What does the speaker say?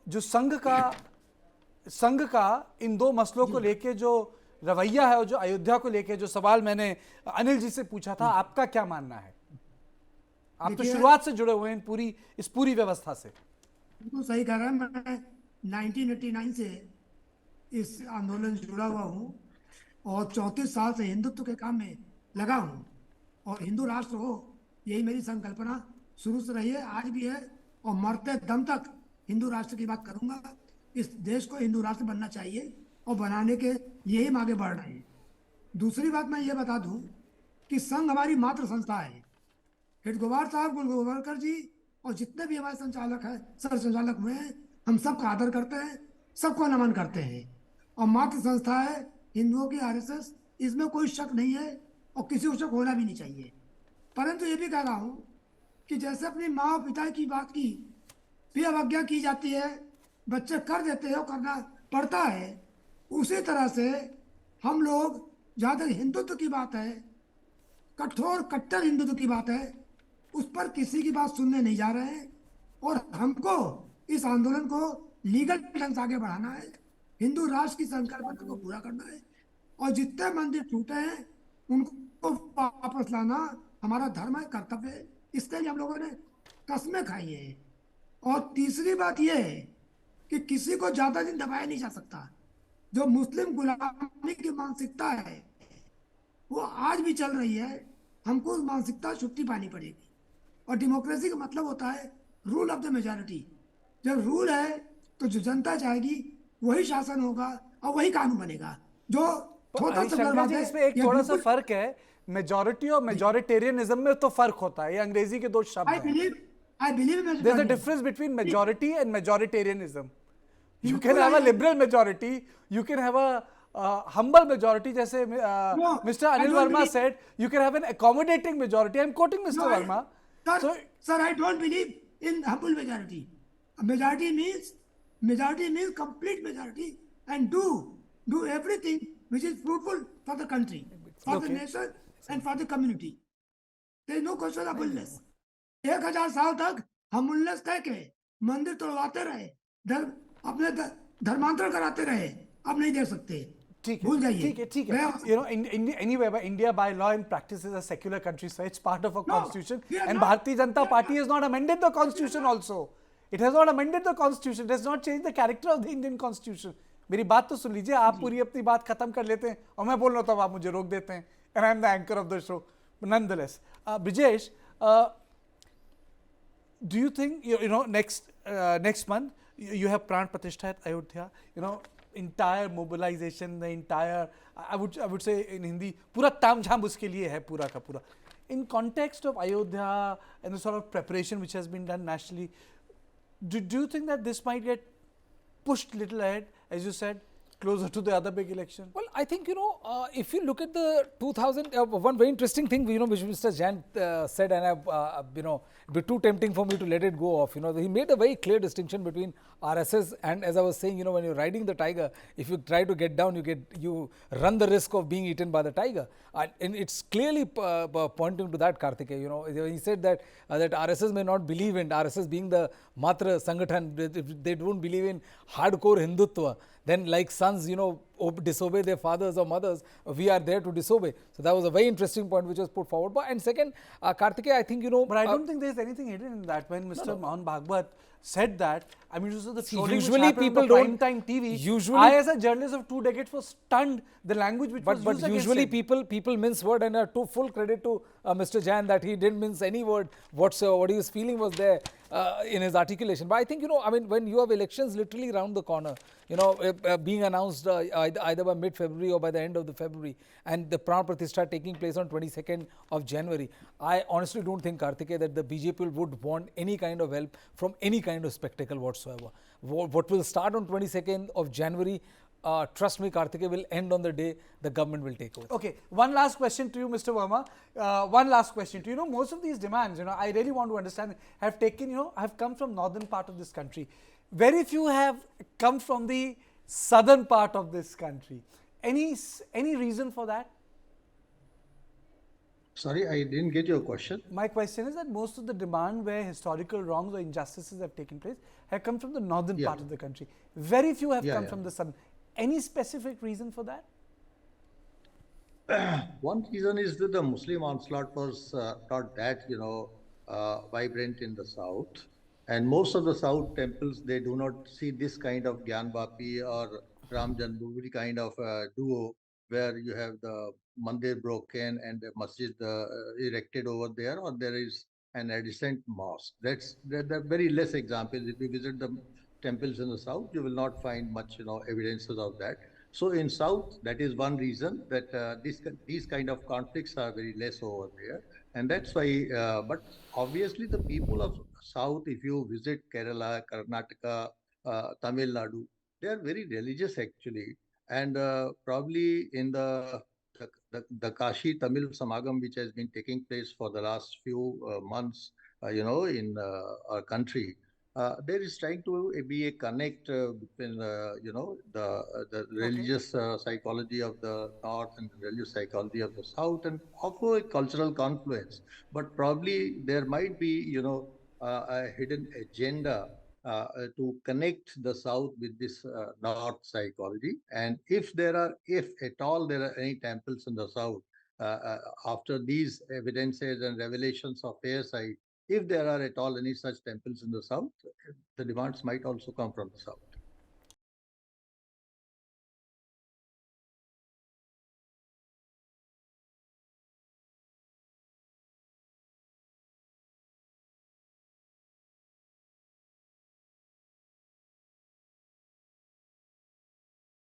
जो संघ का इन दो मसलों को लेके जो रवैया है और जो अयोध्या को लेके जो सवाल मैंने अनिल जी से पूछा था, आपका क्या मानना है? आप तो शुरुआत से जुड़े हुए हैं इस पूरी व्यवस्था से। बिल्कुल सही कह रहा है। मैं 1989 से इस आंदोलन से जुड़ा हुआ हूँ और 34 साल से हिंदुत्व के काम में लगा हूँ और हिंदू राष्ट्र हो, यही मेरी संकल्पना शुरू से रही है, आज भी है और मरते दम तक हिंदू राष्ट्र की बात करूंगा। इस देश को हिंदू राष्ट्र बनना चाहिए और बनाने के लिए हम आगे बढ़ रहे हैं। दूसरी बात मैं ये बता दूं कि संघ हमारी मातृ संस्था है। हेड गवार साहब, गोलवरकर जी और जितने भी हमारे संचालक हैं, सर संचालक हुए हैं, हम सबका आदर करते हैं, सबको नमन करते हैं और मातृ संस्था है हिंदुओं की आरएसएस, इसमें कोई शक नहीं है और किसी को शक होना भी नहीं चाहिए। परंतु ये भी कह रहा हूँ कि जैसे अपनी माँ और पिता की बात की भी अवज्ञा की जाती है, बच्चे कर देते हैं और करना पड़ता है, उसी तरह से हम लोग जहाँ तक हिंदुत्व की बात है, कठोर कट्टर हिंदुत्व की बात है, उस पर किसी की बात सुनने नहीं जा रहे हैं और हमको इस आंदोलन को लीगल ढंग से आगे बढ़ाना है, हिंदू राष्ट्र की संकल्पना को पूरा करना है और जितने मंदिर टूटे हैं उनको वापस लाना हमारा धर्म है, कर्तव्य है। इसके लिए हम लोगों ने कस्में खाई है। और तीसरी बात यह है कि किसी को ज्यादा दिन दबाया नहीं जा सकता। जो मुस्लिम गुलामी की मानसिकता है वो आज भी चल रही है, हमको उस मानसिकता छुट्टी पानी पड़ेगी। और डेमोक्रेसी का मतलब होता है रूल ऑफ द मेजॉरिटी। जब रूल है तो जो जनता चाहेगी वही शासन होगा और वही कानून बनेगा। जो छोटा सा इसमें एक थोड़ा सा फर्क है, मेजॉरिटी और मेजॉरिटेरियनिज्म में तो फर्क होता है, ये अंग्रेजी के दो शब्द हैं। I believe there's a difference between majority and majoritarianism. You can have a liberal majority, you can have a humble majority, जैसे Mr. Anil Verma said, you can have an accommodating majority. I'm quoting Mr. Verma. Sir, I don't believe in humble majority. A majority means complete majority and do everything which is fruitful for the country, for the nation and for the community. There is no question of humbleness. 1000 साल तक हम उल्लेस कह के मंदिर तोड़वाते रहे, अपने धर्मांतरण कराते रहे, अब नहीं दे सकते। भूल जाइए। ठीक है। You know, anyway, India by law and practice is a secular country, so it's part of a constitution. And Bharatiya Janata Party has not amended the constitution also. It has not amended the constitution. It has not changed the character of the Indian constitution. मेरी बात तो सुन लीजिए, आप पूरी अपनी बात खत्म कर लेते हैं और मैं बोल रहा हूँ, आप मुझे रोक देते हैं. And I am the anchor of the show. Nonetheless, Brijesh, do you think next month you have Pran Pratishtha at Ayodhya? Entire mobilization, the entire I would say in Hindi, पूरा तामझाम उसके लिए है पूरा का पूरा. In context of Ayodhya and the sort of preparation which has been done nationally, do you think that this might get pushed little ahead, as you said, closer to the other big election? Well, I think, if you look at the 2000, one very interesting thing, which Mr. Jan said, and it'd be too tempting for me to let it go off. He made a very clear distinction between RSS and, as I was saying, when you're riding the tiger, if you try to get down, you run the risk of being eaten by the tiger. And it's clearly pointing to that, Kartikeya. He said that RSS may not believe in, RSS being the Matra Sangathan, if they don't believe in hardcore Hindutva, then like sons, disobey their fathers or mothers, we are there to disobey. So that was a very interesting point which was put forward. And second, Kartikeya, I think, But I don't think there's anything hidden in that. When Mr. Mohan Bhagwat said that, I mean, it was the trolling usually people on the prime time TV. I, as a journalist of 2 decades, was stunned the language which was used. But usually people mince word, and to full credit to Mr. Jan that he didn't mince any word whatsoever. What he was feeling was there in his articulation. But I think, when you have elections literally round the corner, being announced either by mid-February or by the end of the February, and the Pran Pratishtha taking place on 22nd of January, I honestly don't think, Kartikeya, that the BJP would want any kind of help from any kind of spectacle whatsoever. What will start on 22nd of January, trust me, Kartikeya, will end on the day the government will take over. Okay, one last question to you, Mr. Verma. One last question to you. Most of these demands, I really want to understand, have taken, have come from northern part of this country. Very few have come from the southern part of this country. Any reason for that? Sorry, I didn't get your question. My question is that most of the demand where historical wrongs or injustices have taken place have come from the northern Yeah. part of the country. Very few have Yeah, come yeah. from the southern. Any specific reason for that? One reason is that the Muslim onslaught was not that, vibrant in the south. And most of the south temples, they do not see this kind of Gyanvapi or Ram Janmabhoomi kind of duo where you have the mandir broken and the masjid erected over there, or there is an adjacent mosque. There are very less examples. If you visit the temples in the south, you will not find much, evidences of that. So in South, that is one reason that these kind of conflicts are very less over there, and that's why. But obviously, the people of South, if you visit Kerala, Karnataka, Tamil Nadu, they are very religious actually, and probably in the Kashi Tamil Samagam, which has been taking place for the last few months, in our country, there is trying to be a connect between the Okay. religious psychology of the north and the religious psychology of the south, and also a cultural confluence. But probably there might be a hidden agenda to connect the south with this north psychology. And if at all there are any temples in the south, after these evidences and revelations of ASI, if there are at all any such temples in the south, the demands might also come from the south.